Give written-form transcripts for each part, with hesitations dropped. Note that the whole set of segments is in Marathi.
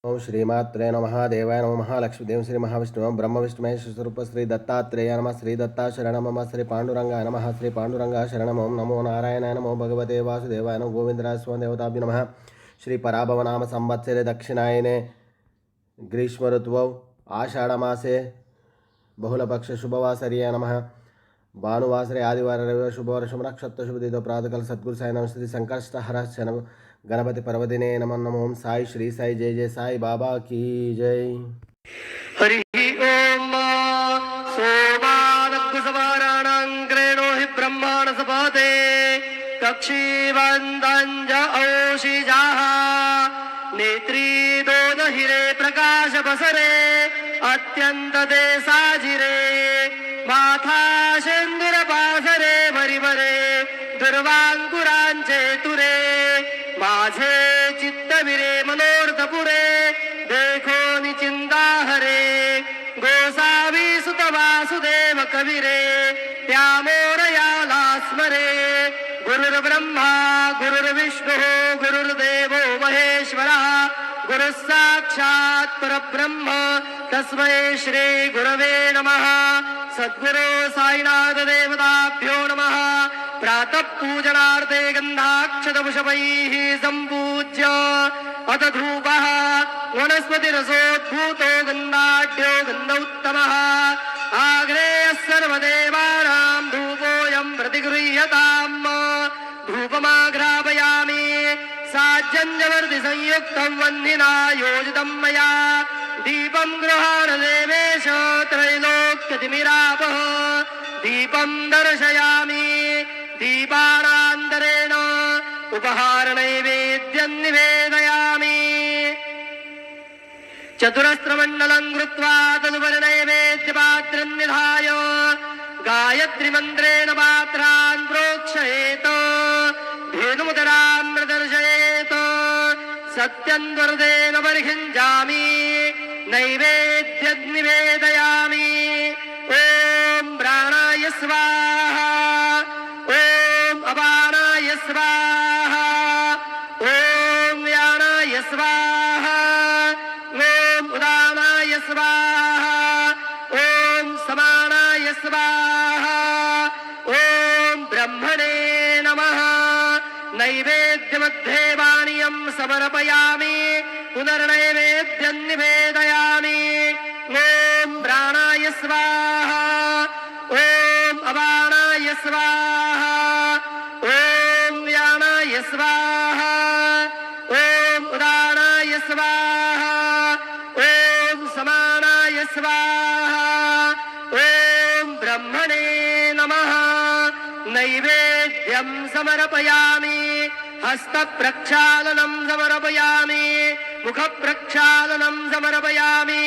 ओम श्रीमात्रे नमः देवाय नमः महालक्ष्मीदेव श्री महाविष्णु ब्रह्म विष्णु महेश स्वरूप श्री दत्तात्रेय नमः श्री दत्ता शरणम मम श्री पांडुरंगाय नमः श्री पांडुरंगा शरणम ओम नमो नारायणाय नमो भगवते वासुदेवाय नमो गोविंदराय स्वदेवताभ्यो नमः श्री पराभव नाम संवत्सरे दक्षिणायने ग्रीष्म ऋतुवौ आषाढ़मासे बहुलपक्ष शुभवासर्याय नमः भानुवासरे आदिवार रविवार शुभवार शुभ नक्षत्र शुभ तिथि प्रातःकाल सद्गुरु साई नमः श्री संकष्टहर शरण गणपति पर्वदिने नमः नमो ओम साई श्री साई जय जय साई बाबा की जय। हरि ओम सोमानग्सवाराणाङ्ग्रेणो हि ब्रह्माण सपते कक्षीवन्दञ्ज औषिजाः नेत्री दोदहिरे प्रकाश बसरे अत्यंत दे साजिरे माथा शेंदुर पासरे भरिभरे दुर्वांकुरांचे तुरे माझे चित्तविरे मनोर्थ पुरे देखो निचिंता हरे गोसावी सुत वासुदेव कविरे त्या मोरयाला स्मरे गुरुर्ब्रह्मा गुरुर्विष्णु गुरुर्देवो महेश्वरः गुरुः साक्षात् परब्रह्म तस्मै श्री गुरवे नमः। सद्गुरु साईनाथ देवताभ्यो नमः। प्रातः पूजनार्थे गन्धाक्षतपुष्पैः सम्पूज्य अथ धूपः वनस्पतिरसोद्भूतो गन्धाढ्यो गन्ध उत्तमः आग्नेयः सर्वदेवानां धूपोऽयं प्रतिगृह्यताम् धूपमाघ्रापयामि साज्जन्यवर्ति संयुक्तं वह्निना योजितं मया दीपं गृहाण देवेश त्रैलोक्यतिमिरापः दीपं दर्शयामि दीपानान्तरेण उपहारनैवेद्यं निवेदयामि चतुरस्रमण्डलं कृत्वा तदुपरि नैवेद्यपात्रं निधाय गायत्रीमन्त्रेण पात्रान् प्रोक्षयेत् धेनुमुदरां प्रदर्शयेत् सत्यं दुर्देन परिहिञ्जामि नैवेद्यं निवेदयामि ॐ प्राणाय स्वाहा ॐ अपानाय स्वाहा ॐ व्यानाय स्वाहा ॐ उदानाय स्वाहा ॐ समानाय स्वाहा ॐ ब्रह्मणे नमः। नैवेद्यमध्ये वाणीयं समर्पयामि पुनर्नैवेद्यं निवेदयामि ॐ प्राणाय स्वाहा ॐ अपानाय स्वाहा ॐ व्यानाय स्वाहा ॐ उदानाय स्वाहा ॐ समानाय स्वाहा ॐ ब्रह्मणे नमः। नैवेद्यं समर्पयामि हस्तप्रक्षालनं समर्पयामि मुखप्रक्षालनं समर्पयामि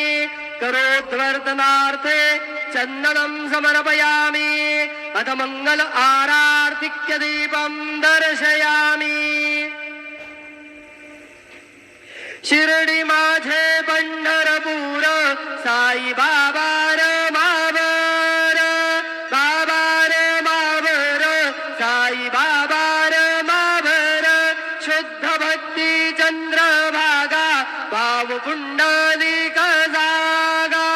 करोद्वर्तनार्थे चन्दनं समर्पयामि अथ मंगल आरार्तिक्य दीपं दर्शयामि। शिर्डी माझे पंढरपूर साई बाबा रे मावर बाबा रे मावर साई बाबा रे मावर शुद्ध भक्ती चंद्रभागा भाव पुंडलिक जागा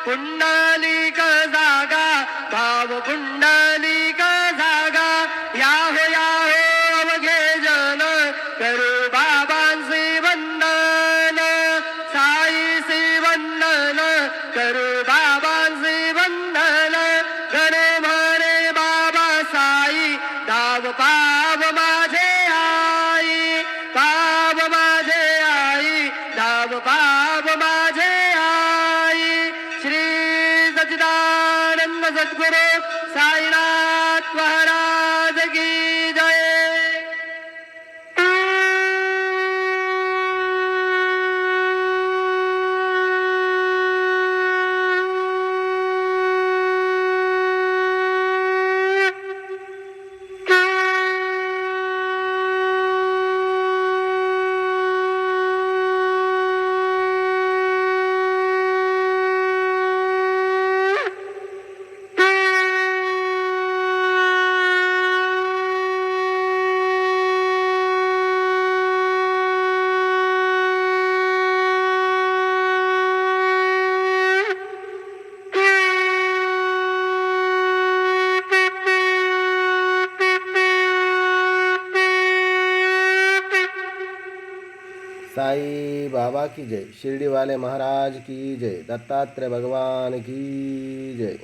पुंडलिक जागा भाव पुंडलिक जागा याहो याहो अवघे जन करू बाबांचे वंदन साईचे वंदन करू बाबांचे वंदन गणे म्हणे बाबा साई धाव पाव माझे आई पाव माझे आई धाव पाव माझे आई। श्री सच्चिदानंद सद्गुरु साईनाथ महाराज की जय। साई बाबा की जय, शिरडी वाले महाराज की जय, दत्तात्रेय भगवान की जय.